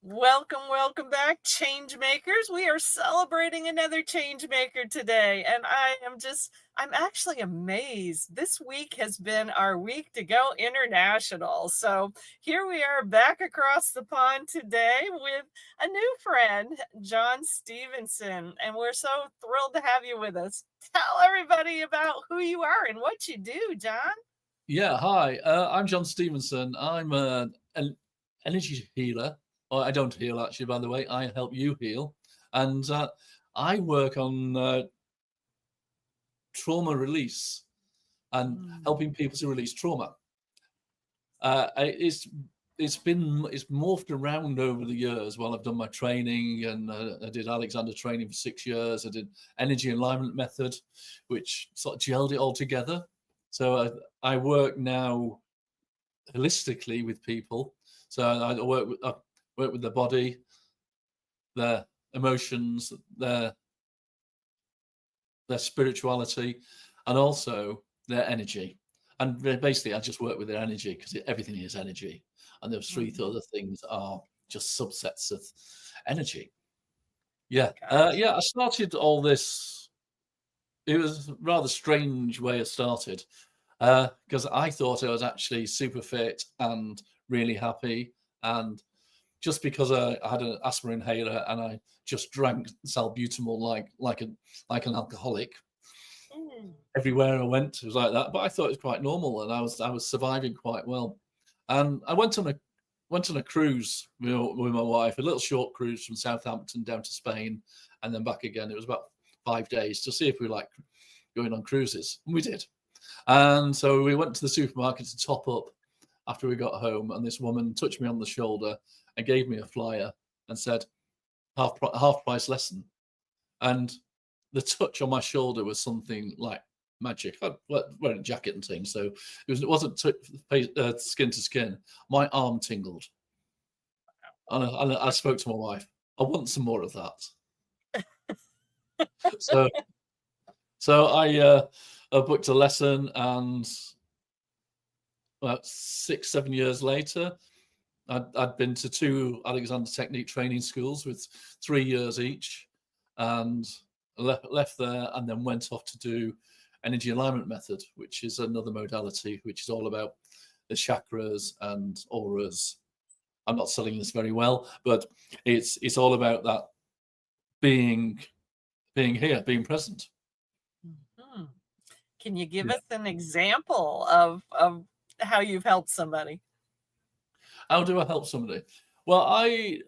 Welcome back, change makers. We are celebrating another change maker today. And I'm actually amazed. This week has been our week to go international. So here we are back across the pond today with a new friend, John Stevenson. And we're so thrilled to have you with us. Tell everybody about who you are and what you do, John. Yeah, hi. I'm John Stevenson. I'm an energy healer. Or I don't heal, actually, by the way. I help you heal. And I work on trauma release and Mm. helping people to release trauma. It's it's morphed around over the years. Well, I've done my training, and I did Alexander training for 6 years. I did energy alignment method, which sort of gelled it all together. So I work now holistically with people. So I work with their body, their emotions, their spirituality, and also their energy. And basically, I just work with their energy because everything is energy, and those three Mhm. other things are just subsets of energy. Yeah, Gotcha. yeah. I started all this. It was a rather strange way it started because I thought I was actually super fit and really happy, and just because I had an asthma inhaler and I just drank salbutamol like an alcoholic Mm. everywhere I went. It was like that, but I thought it was quite normal, and I was surviving quite well. And I went on a cruise with my wife, a little short cruise from Southampton down to Spain, and then back again. It was about 5 days to see if we like going on cruises, and we did. And so we went to the supermarket to top up after we got home, and this woman touched me on the shoulder and gave me a flyer and said, half price lesson. And the touch on my shoulder was something like magic. I was wearing a jacket and things, so it wasn't skin to skin. My arm tingled, and I spoke to my wife. I want some more of that. So I booked a lesson, and about 6, 7 years later, I'd been to two Alexander Technique training schools with 3 years each, and left there, and then went off to do energy alignment method, which is another modality, which is all about the chakras and auras. I'm not selling this very well, but it's all about that being here, being present. Mhm. Can you give Yeah. us an example of how you've helped somebody? How do I help somebody? Well, I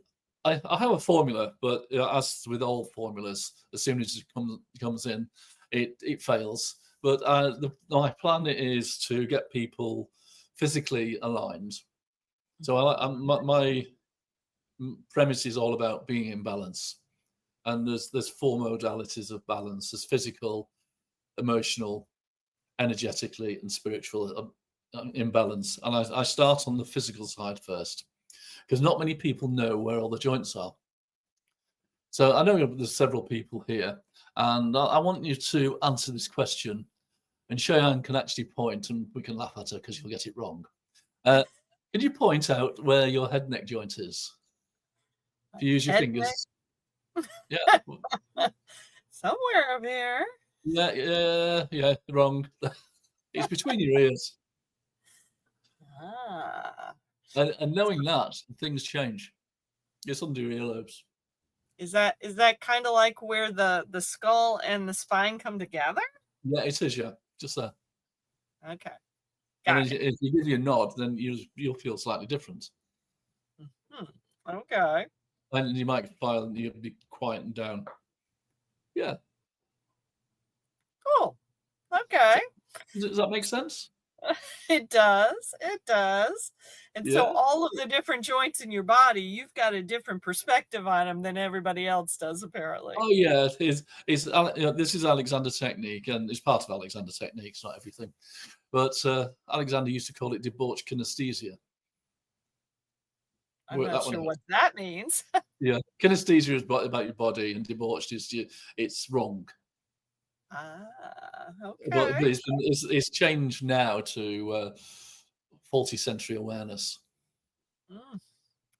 have a formula, but as with all formulas, as soon as it comes in, it fails. But my plan is to get people physically aligned. So my premise is all about being in balance, and there's four modalities of balance: there's physical, emotional, energetically, and spiritual imbalance. And I start on the physical side first, because not many people know where all the joints are. So I know there's several people here, and I want you to answer this question. And Cheyenne can actually point, and we can laugh at her because she'll get it wrong. Uh, can you point out where your head neck joint is? If you use your Head neck? fingers. Yeah, Somewhere over here. yeah, wrong. It's between your ears. Ah. And knowing that, things change. It's under your earlobes. Is that kind of like where the skull and the spine come together? Yeah, it is, yeah. Just there. Okay. And Got it. if you give you a nod, then you'll feel slightly different. Hmm. Okay. And you might file and you'll be quieting down. Yeah. Cool. Okay. So, does that make sense? It does. It does. And so Yeah. all of the different joints in your body, you've got a different perspective on them than everybody else does, apparently. Oh, yeah. This is Alexander technique, and it's part of Alexander technique. It's not everything, but Alexander used to call it debauched kinesthesia. I'm Work not that one sure out. what that means. Yeah, kinesthesia is about your body, and debauched is it's wrong. Ah, But okay. it's changed now to faulty sensory awareness. Mm,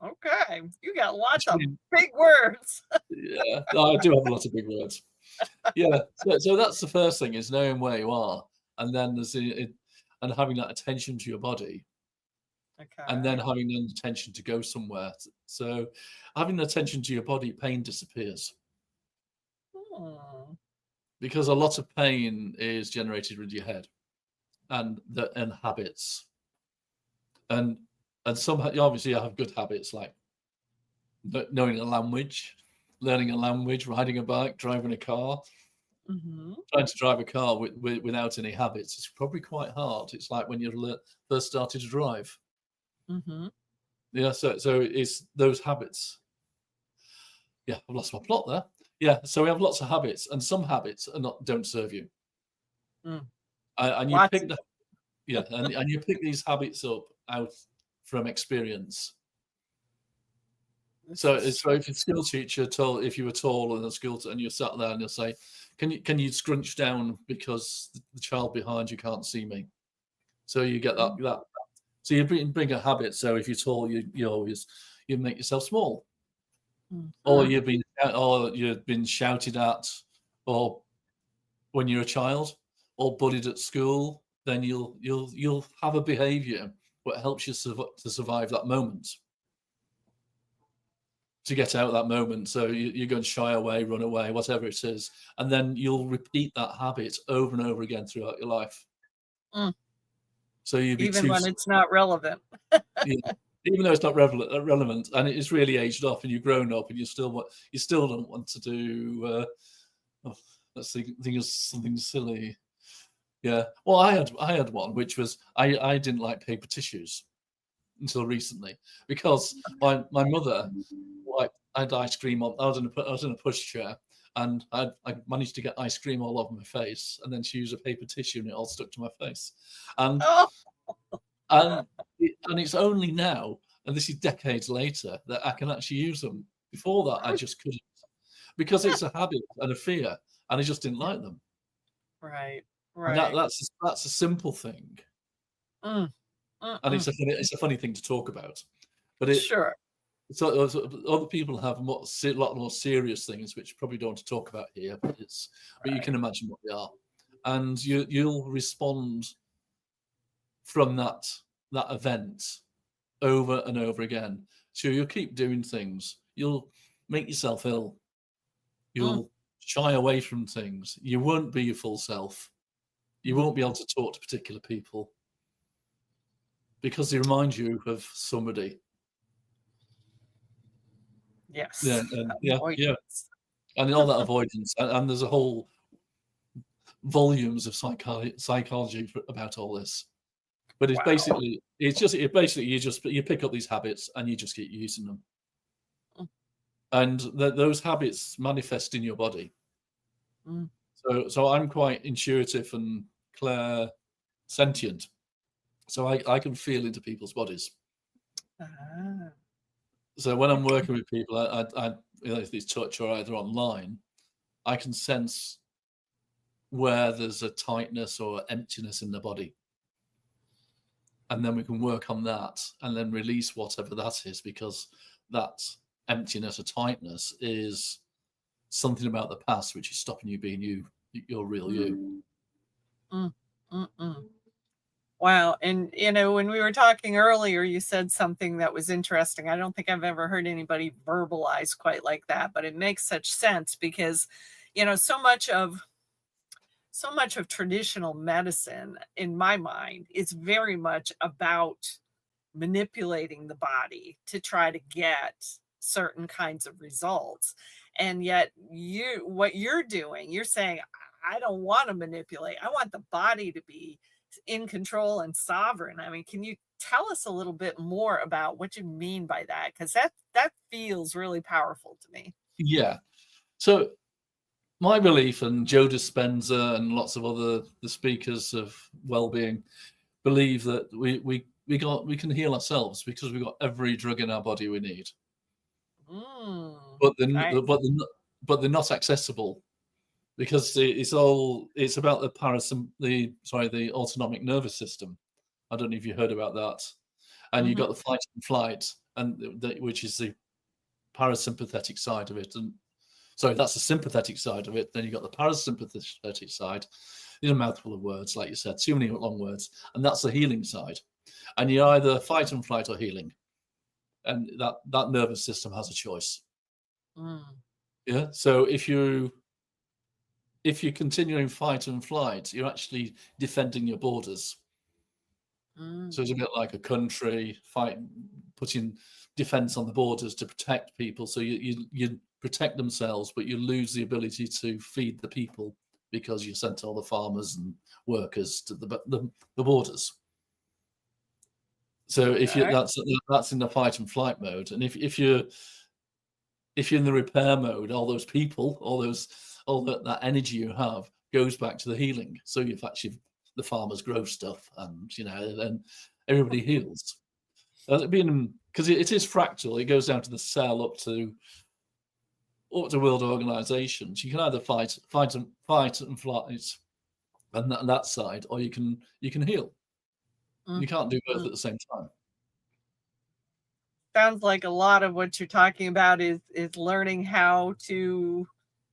okay. time. You got lots Which of means, big words. yeah, I do have a lot of big words. Yeah, so that's the first thing, is knowing where you are, and then and having that attention to your body, and then Okay. having the attention to go somewhere. So having the attention to your body, pain disappears, Hmm. because a lot of pain is generated with your head and habits, and some obviously I have good habits like knowing a language, learning a language, riding a bike, driving a car. Mhm. Trying to drive a car without any habits is probably quite hard. It's like when you first started to drive. Mhm. Yeah, so it's those habits. Yeah, I've lost my plot there. Yeah, so we have lots of habits, and some habits are not don't serve you, Mm. and you Lots pick of the them. yeah, and you pick these habits up out from experience. This is So true. if a school teacher told, if you were tall in a school and you sat there and you'll say, can you scrunch down because the child behind you can't see me? So you get Mm. that. So you bring a habit. So if you're tall, you always you make yourself small, or Mhm. you've been shouted at, or when you're a child, or bullied at school, then you'll have a behaviour that helps you to survive that moment, to get out of that moment. So you're going to shy away, run away, whatever it is, and then you'll repeat that habit over and over again throughout your life. Mm. So you'll be Even too, when it's not relevant. yeah, even though it's not relevant, and it's really aged off, and you've grown up, and you still don't want to do. Oh, let's think of something silly. Yeah. Well, I had one which was I didn't like paper tissues until recently, because my mother, like, I had ice cream on. I was in a pushchair, and I managed to get ice cream all over my face, and then she used a paper tissue and it all stuck to my face, and Oh, and and it's only now, and this is decades later, that I can actually use them. Before that, I just couldn't, because it's a habit and a fear, and I just didn't like them. right. And Right. that's a simple thing, Mm. and Mm-mm. it's a funny thing to talk about, but Sure. so other people have a lot more serious things which probably don't want to talk about here, but you Right. can imagine what they are, and you'll respond from that event over and over again. So you'll keep doing things. You'll make yourself ill. Mm. You'll shy away from things. You won't be your full self. You won't be able Mhm. to talk to particular people because they remind you of somebody. Yeah, Yes. and yeah, Avoidance. and all that avoidance, and there's a whole volumes of psychology about all this. But Wow. you pick up these habits and you just keep using them, Mm. and those habits manifest in your body. Mm. So I'm quite intuitive and clair sentient. So I can feel into people's bodies. Ah, So when I'm okay. working with people, if it's touch or either online, I can sense where there's a tightness or emptiness in the body, and then we can work on that and then release whatever that is, because that emptiness or tightness is something about the past which is stopping you being you, your real you. Mm. Mm. Mm-mm. Wow. And, when we were talking earlier, you said something that was interesting. I don't think I've ever heard anybody verbalize quite like that, but it makes such sense because, you know, so much of so much of traditional medicine in my mind is very much about manipulating the body to try to get certain kinds of results. And yet what you're doing, you're saying, I don't want to manipulate. I want the body to be in control and sovereign. I mean, can you tell us a little bit more about what you mean by that? Because that feels really powerful to me. Yeah. So my belief, and Joe Dispenza and lots of other the speakers of well-being believe that we can heal ourselves because we've got every drug in our body we need, Mm, but then nice. but they're not accessible, because it's about the autonomic nervous system. I don't know if you heard about that. And you've got Hmm. the fight and flight, and which is parasympathetic side of it. And sorry, that's the sympathetic side of it. Then you've got the parasympathetic side. A mouthful of words, like you said, too many long words. And that's the healing side. And you're either fight and flight or healing. And that nervous system has a choice. Yeah. So if you're continuing fight and flight, you're actually defending your borders. So it's a bit like a country putting defense on the borders to protect people. So you protect themselves, but you lose the ability to feed the people because you sent all the farmers and workers to the borders. So if that's in the fight and flight mode, and if you're in the repair mode, all those people, all that energy you have goes back to the healing. So you've actually the farmers grow stuff, and then everybody heals. Because it is fractal, it goes down to the cell up to world organizations. You can either fight and flight, and that side, or you can heal. You can't do both at the same time. Sounds like a lot of what you're talking about is learning how to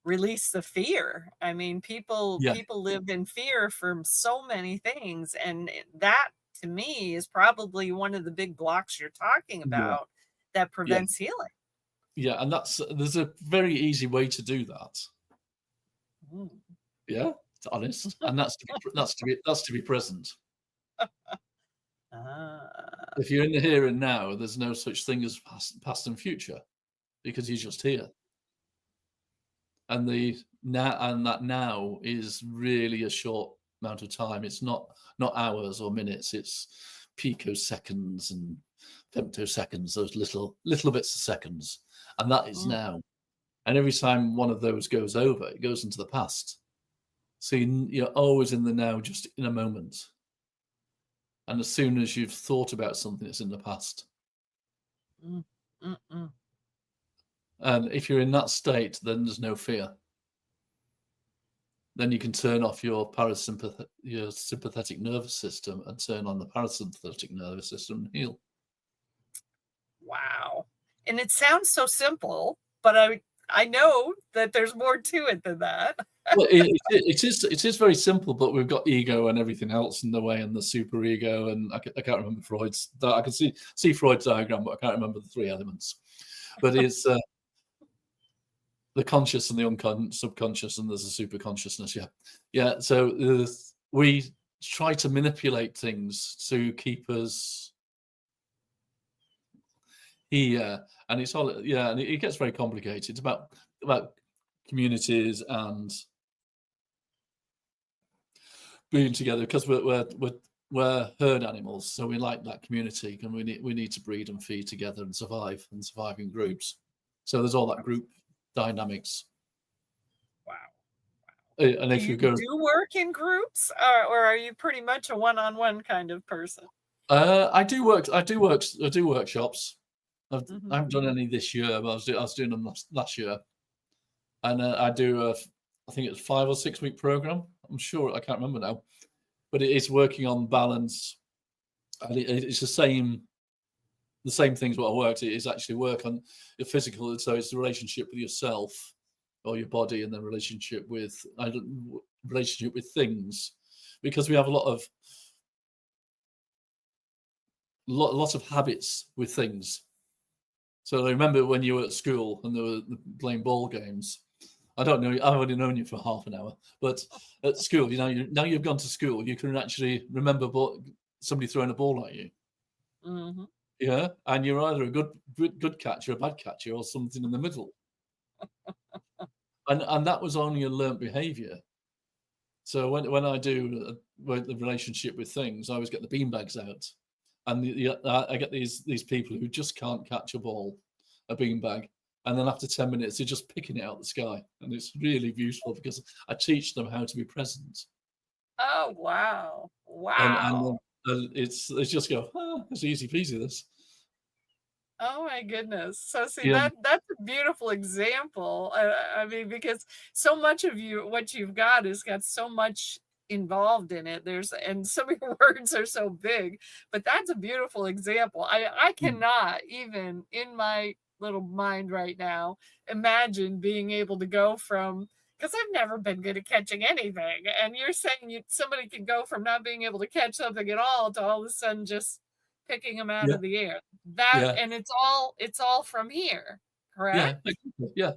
release the fear. I mean, people live in fear from so many things, and that to me is probably one of the big blocks you're talking about that prevents healing. Yeah, and there's a very easy way to do that. Yeah, to honest, and that's to be present. If you're in the here and now, there's no such thing as past and future, because you're just here. And that now is really a short amount of time. It's not hours or minutes. It's picoseconds and femtoseconds, those little bits of seconds, and that is now. And every time one of those goes over, it goes into the past. So you're always in the now, just in a moment. And as soon as you've thought about something, it's in the past. And if you're in that state, then there's no fear. Then you can turn off your sympathetic nervous system and turn on the parasympathetic nervous system and heal. Wow. And it sounds so simple, but I know that there's more to it than that. Well, it is very simple, but we've got ego and everything else in the way, and the super ego, and I can't remember Freud's. I can see Freud's diagram, but I can't remember the 3 elements. But it's the conscious and the subconscious, and there's a super consciousness. Yeah. So we try to manipulate things to keep us here, and it's all and it gets very complicated. It's about communities and being together, because we're herd animals, so we like that community, and we need to breed and feed together and survive in groups. So there's all that group dynamics. Wow. And if you do work in groups, or are you pretty much a one-on-one kind of person? I do workshops. I haven't done any this year, but I was doing them last year. And I do I think it's 5 or 6 week program. I'm sure, I can't remember now, but it is working on balance, and it's the same things what I worked. It is actually work on your physical, so it's the relationship with yourself or your body, and then relationship with things, because we have a lot of habits with things. So I remember when you were at school and they were playing ball games. I don't know, I've only known you for half an hour, but at school, now you've gone to school, you can actually remember somebody throwing a ball at you. Yeah, and you're either a good catcher, a bad catcher, or something in the middle. and that was only a learnt behavior. So when I do the relationship with things, I always get the beanbags out, and I get these people who just can't catch a beanbag. And then after 10 minutes, they're just picking it out of the sky. And it's really beautiful, because I teach them how to be present. Oh, wow. Wow. And it's just it's easy peasy, this. Oh my goodness. So see, that's a beautiful example. I mean, because so much of what you've got has got so much involved in it. And some of your words are so big, but that's a beautiful example. I cannot, even in my little mind right now. Imagine being able to go from, because I've never been good at catching anything, and you're saying somebody can go from not being able to catch something at all to all of a sudden just picking them out Yeah, of the air. That, yeah, and it's all from here, yeah, correct? yeah,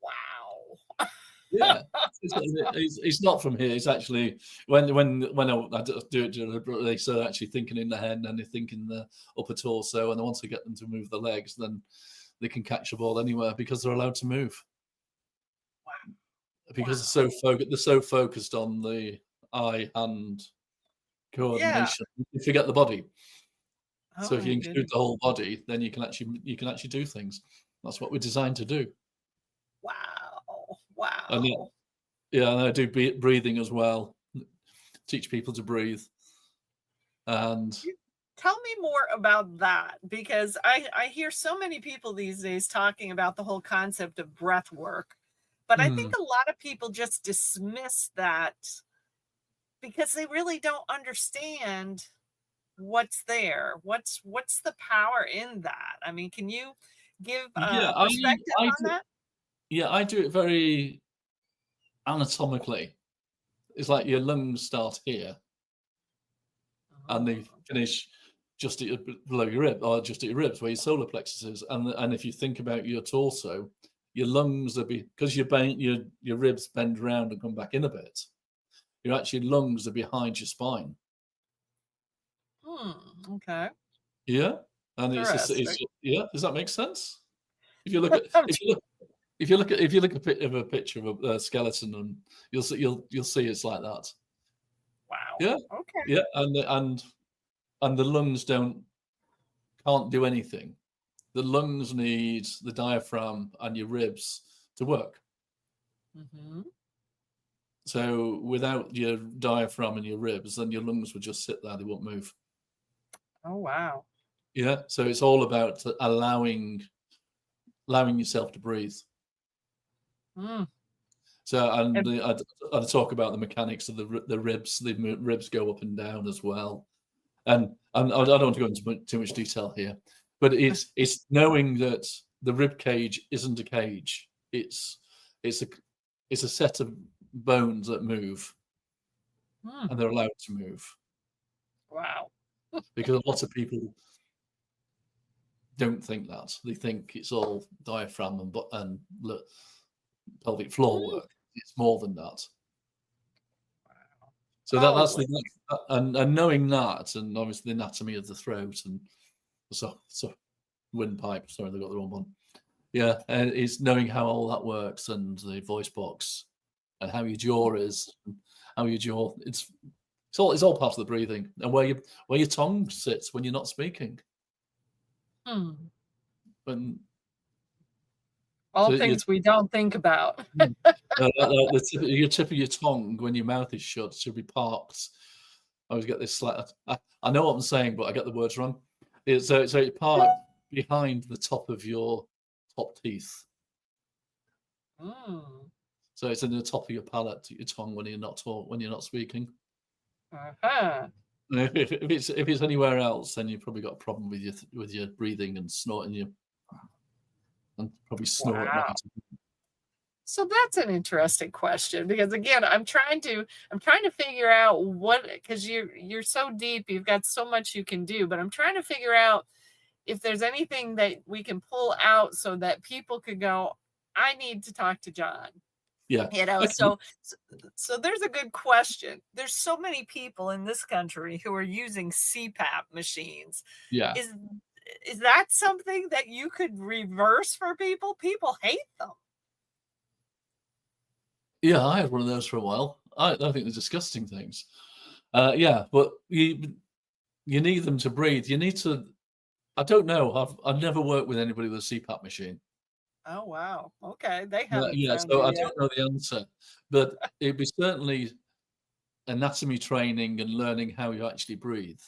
Wow. yeah. It's not from here. It's actually when I do it deliberately, so they're actually thinking in the head and then they think in the upper torso, and then once I get them to move the legs, then they can catch a ball anywhere because they're allowed to move. Because Wow. they're so focused on the eye hand Yeah. coordination, you forget the body. Oh So if my you include goodness. the whole body, then you can actually do things. That's what we're designed to do. Wow. And Wow. yeah, and I do breathing as well. Teach people to breathe, and Tell me more about that, because I hear so many people these days talking about the whole concept of breath work, but I think mm, a lot of people just dismiss that because they really don't understand what's there. What's the power in that? I mean, can you give yeah, a perspective I on do, that? yeah, I do it very anatomically. It's like your lungs start here and they Oh, okay. finish just below your rib, or just at your ribs where your solar plexus is. And if you think about your torso, your lungs are because your ribs bend around and come back in a bit. Your actually lungs are behind your spine. Okay. Yeah, and Interesting. yeah. Does that make sense? If you look at if you look at a picture of a skeleton, and you'll see it's like that. Wow. Yeah, Okay. yeah, and the lungs can't do anything. The lungs need the diaphragm and your ribs to work. Hmm. So without your diaphragm and your ribs, then your lungs would just sit there; they won't move. Oh, wow. Yeah, so it's all about allowing yourself to breathe. Mm. So, And I'd talk about the mechanics of the ribs. The ribs go up and down as well, and I don't want to go into too much detail here, but it's knowing that the rib cage isn't a cage. It's a it's a set of bones that move, mm, and they're allowed to move, wow. because a lot of people don't think that. They think it's all diaphragm and pelvic floor Mm. work. It's more than that. So that's Oh, and knowing that, and obviously the anatomy of the throat and so windpipe. Sorry, they got the wrong one. Yeah, and it's knowing how all that works, and the voice box, and how your jaw is, and how your jaw. It's all part of the breathing, and where your tongue sits when you're not speaking. mm. When All so you things we don't think about. your tip of your tongue when your mouth is shut should be parked. I always get this slight. I know what I'm saying, but I get the words wrong. It's parked behind the top of your top teeth. Mm. So it's in the top of your palate, your tongue when you're not speaking. Uh-huh. If it's anywhere else, then you've probably got a problem with your breathing and snorting. You and probably snore at Wow. night. So that's an interesting question, because again, I'm trying to figure out what, because you're so deep, you've got so much you can do, but I'm trying to figure out if there's anything that we can pull out so that people could go, I need to talk to John. Yeah. Okay. So there's a good question. There's so many people in this country who are using CPAP machines. Yeah. Is is that something that you could reverse for people? People hate them. Yeah, I had one of those for a while. I think they're disgusting things. Yeah, but you need them to breathe. You need to. I don't know. I've never worked with anybody with a CPAP machine. Oh, wow. Okay, they haven't Yeah, found so you I yet. don't know the answer, but it'd be certainly anatomy training and learning how you actually breathe,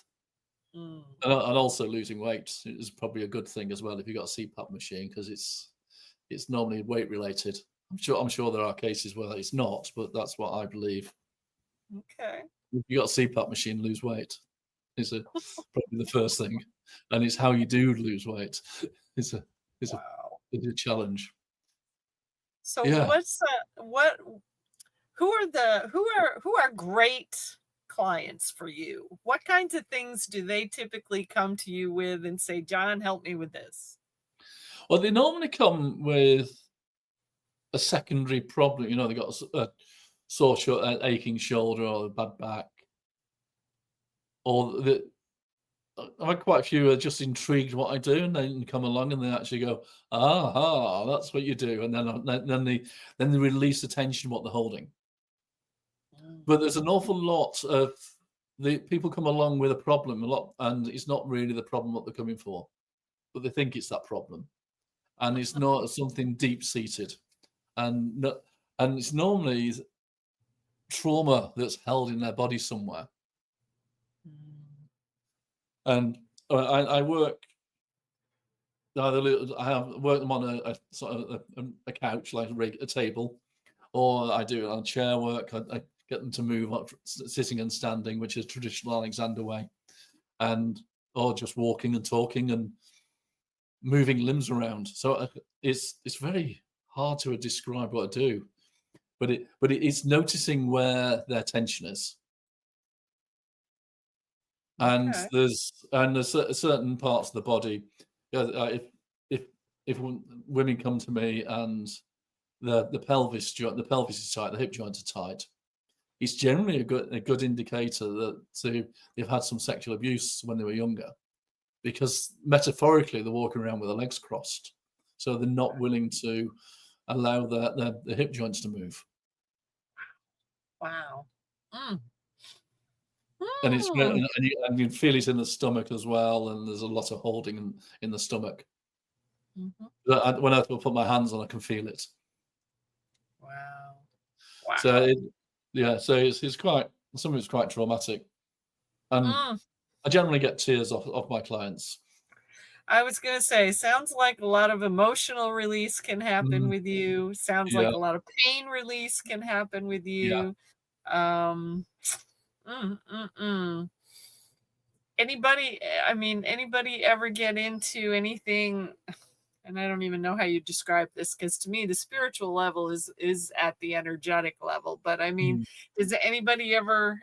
Mm. and also losing weight is probably a good thing as well if you've got a CPAP machine, because it's normally weight related. I'm sure there are cases where it's not, but that's what I believe. Okay. If you got a CPAP machine, lose weight is probably the first thing, and it's how you do lose weight. Is a is a Wow. is a challenge. So Yeah. what who are great clients for you? What kinds of things do they typically come to you with and say, "John, help me with this?" Well, they normally come with a secondary problem. You know, they got a sore aching shoulder or a bad back, or the I've had quite a few are just intrigued what I do, and they come along and they actually go, "Aha, that's what you do," and then they release the tension what they're holding. Mm, But there's an awful lot of the people come along with a problem a lot, and it's not really the problem what they're coming for, but they think it's that problem, and it's not something deep seated, and no, and it's normally trauma that's held in their body somewhere. mm. And I work. I have worked them on a sort of a couch, like a table, or I do it on chair work. I get them to move up, sitting and standing, which is traditional Alexander way, and or just walking and talking and moving limbs around. So it's very hard to describe what I do, but it's noticing where their tension is, and Okay. there's certain parts of the body. If if women come to me and the pelvis joint, the pelvis is tight, the hip joints are tight, it's generally a good indicator that they've had some sexual abuse when they were younger, because metaphorically they're walking around with their legs crossed, so they're not willing to allow the hip joints to move, Wow. Mm. and it's Mm. and you feel it in the stomach as well, and there's a lot of holding in the stomach. Mhm. When I put my hands on, I can feel it. Wow. So Wow. yeah, so it's quite some of it's quite traumatic, and Mm. I generally get tears off my clients. I was gonna say, sounds like a lot of emotional release can happen Mm, with you. Sounds yeah, like a lot of pain release can happen with yeah. you. Um, mm, mm, mm. I mean, anybody ever get into anything, and I don't even know how you describe this, because to me the spiritual level is at the energetic level. But I mean, Mm. does anybody ever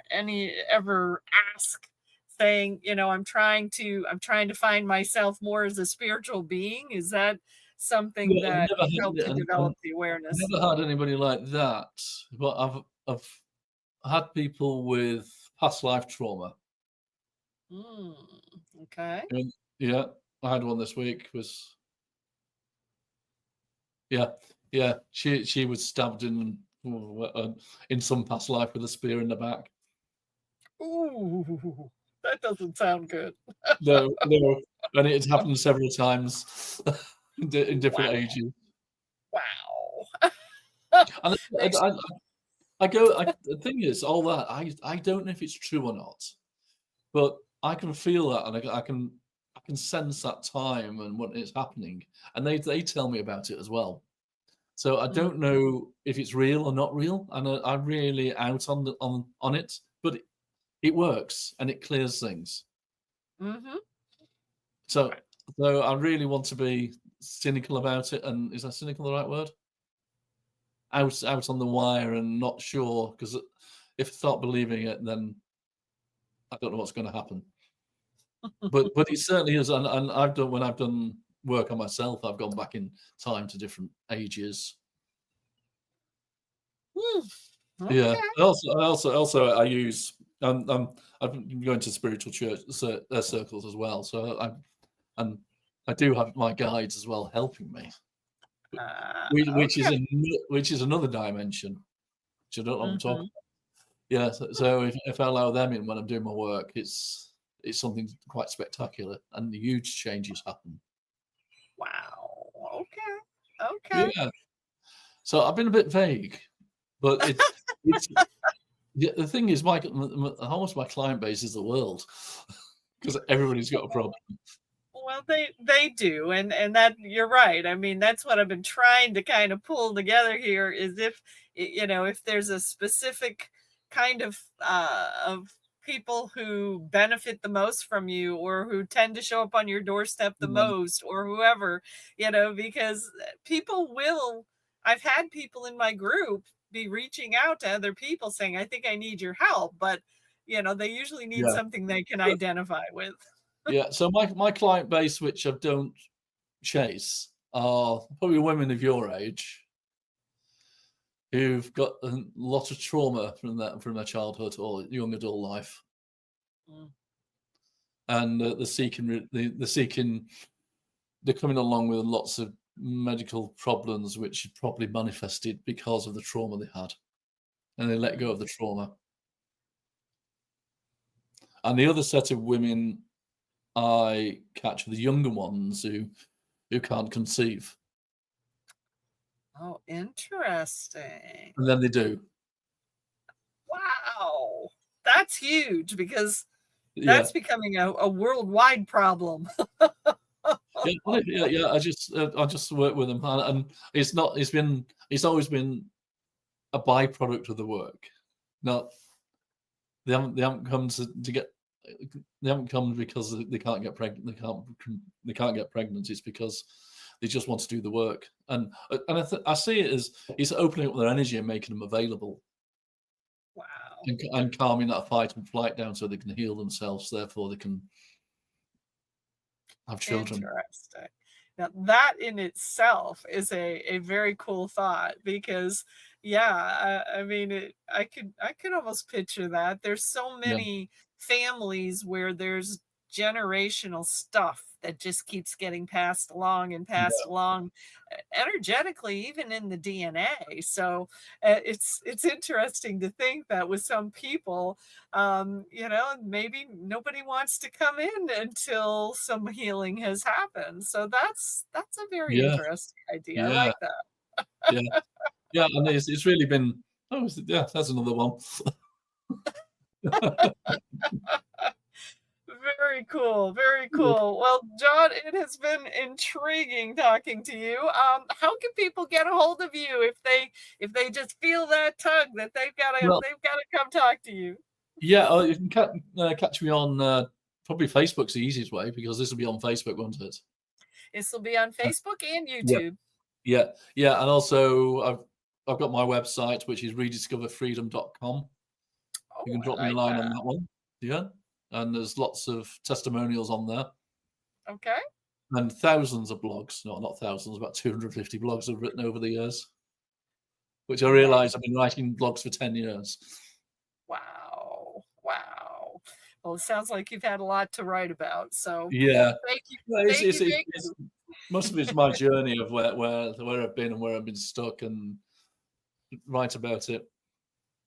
ask, saying, I'm trying to find myself more as a spiritual being? Is that something No, that you help to I've develop the awareness? never had anybody like that, but I've had people with past life trauma. Mm, okay. And yeah, I had one this week. Was Yeah, yeah. She was stabbed in some past life with a spear in the back. Ooh, that doesn't sound good. No, no, and it had happened several times in different Wow. ages. Wow. And Makes the thing is, all that I don't know if it's true or not, but I can feel that, and I can sense that time and what is happening, and they tell me about it as well. So I mm, don't know if it's real or not real, and I'm really out on it, but it works and it clears things. mhm. So I really want to be cynical about it, and is that cynical the right word? Out on the wire and not sure, because if I start believing it, then I don't know what's going to happen. But it certainly is, and I've done work on myself, I've gone back in time to different ages. Mm, Yeah. okay. Also I use I've been going to spiritual church circles as well, so and I do have my guides as well helping me, Okay. which is another dimension, which I don't want to talk. Mhm. Yeah, so if I allow them in when I'm doing my work, it's something quite spectacular, and the huge changes happen. Wow. Okay. Okay. Yeah. So I've been a bit vague, but it's yeah, the thing is, almost my client base is the world, because everybody's got a problem. Well, they do, and that you're right. I mean, that's what I've been trying to kind of pull together here, is if if there's a specific kind of people who benefit the most from you or who tend to show up on your doorstep the Yeah, most or whoever, because people will. I've had people in my group be reaching out to other people saying, I think I need your help, but they usually need yeah. something they can But identify with. yeah, so my client base, which I don't chase, are probably women of your age who've got a lot of trauma from their childhood or young adult life, Mm. and they're seeking they're coming along with lots of medical problems which probably manifested because of the trauma they had, and they let go Mm. of the trauma. And the other set of women I catch are the younger ones who can't conceive, Oh, interesting. and then they do. Wow. That's huge because Yeah, that's becoming a worldwide problem. yeah, yeah, yeah. I just work with them, and it's not. It's always been a byproduct of the work. Not they haven't come to get. They haven't come because they can't get pregnant. They can't get pregnant. It's because they just want to do the work, and I see it as it's opening up their energy and making them available, Wow. and calming that fight and flight down so they can heal themselves. Therefore, they can have children. Interesting. Now that in itself is a very cool thought because yeah, I mean I could almost picture that. There's so Yeah, many families where there's generational stuff that just keeps getting passed along and passed yeah, along energetically even in the DNA. So it's interesting to think that with some people maybe nobody wants to come in until some healing has happened. So that's a very yeah, interesting idea. I yeah, like that. yeah, yeah. And it's really been. Oh, yeah, that's another one. Very cool, very cool. Well, John, it has been intriguing talking to you. How can people get a hold of you if they just feel that tug that they've got to Well, they've got to come talk to you? yeah, you can catch me on probably Facebook's the easiest way because this will be on Facebook, won't it? This will be on Uh, Facebook and yeah, YouTube. yeah, yeah, and also I've got my website which is rediscoverfreedom.com. Oh, You can I drop me a like line on that. that one. Yeah, and there's lots of testimonials on there Okay. and thousands of blogs. No, not thousands, about 250 blogs I've written over the years, which I realise Amazing. I've been writing blogs for 10 years. Wow. Wow. Well, it sounds like you've had a lot to write about. So Yeah. thank you. No, Thank you. Thank it's most of it's my journey of where I've been and where I've been stuck and write about it.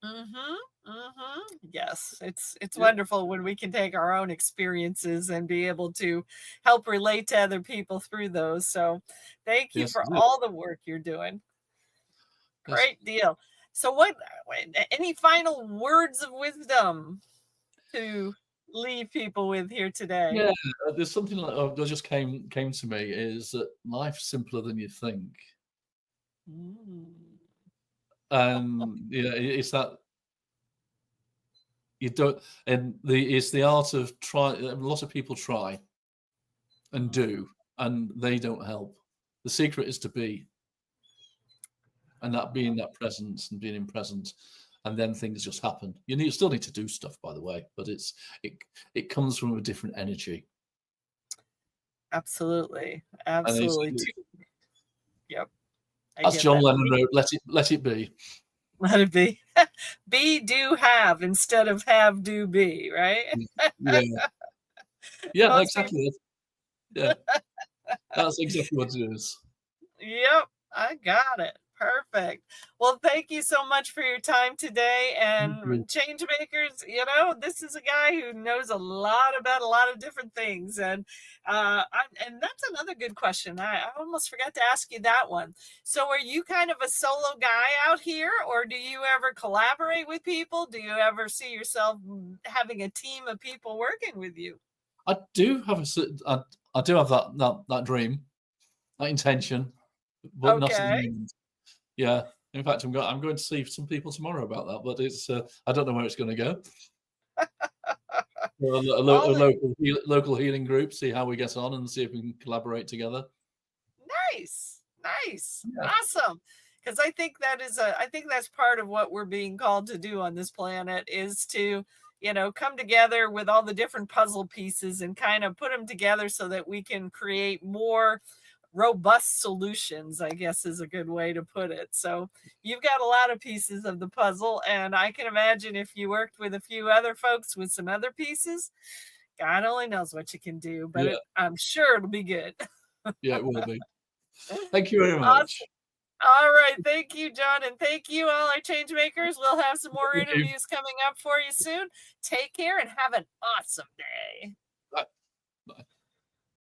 Mhm, mhm. Yes, it's Yeah. wonderful when we can take our own experiences and be able to help relate to other people through those. So, thank you Yes, for I do. all the work you're doing. Yes. Great deal. So, any final words of wisdom to leave people with here today? Yeah, there's something like that just came to me is that life's simpler than you think. Mm. And yeah, it's that you don't and it's the art of try a lot of people try and Mm. do, and they don't help. The secret is to be, and that being that presence and being in presence, and then things just happen. Still need to do stuff, by the way, but it it comes from a different energy, Absolutely. and Absolutely. Yep. I as get John that. Lennon wrote, let it be." Let it be. Be, do, have instead of have, do, be, right? Yeah, yeah, Most people, exactly. Yeah, that's exactly what it is. yep, I got it. Perfect. Well, thank you so much for your time today. Thank you. And change makers, this is a guy who knows a lot about a lot of different things. And that's another good question. I almost forgot to ask you that one. So, are you kind of a solo guy out here, or do you ever collaborate with people? Do you ever see yourself having a team of people working with you? I do have I do have that dream, that intention, but not at the Okay. moment. Yeah. In fact, I'm going to see some people tomorrow about that, but it's I don't know where it's going to go. A All the local healing group, see how we get on, and see if we can collaborate together. Nice, nice, Yeah, awesome. Because I think that's part of what we're being called to do on this planet is to, come together with all the different puzzle pieces and kind of put them together so that we can create more robust solutions, I guess is a good way to put it. So you've got a lot of pieces of the puzzle, and I can imagine if you worked with a few other folks with some other pieces, God only knows what you can do, but yeah, I'm sure it'll be good. yeah, it will be. Thank you very Awesome. much. All right. Thank you, John. And thank you, all our change makers. We'll have some more Thank you. interviews coming up for you soon. Take care and have an awesome day.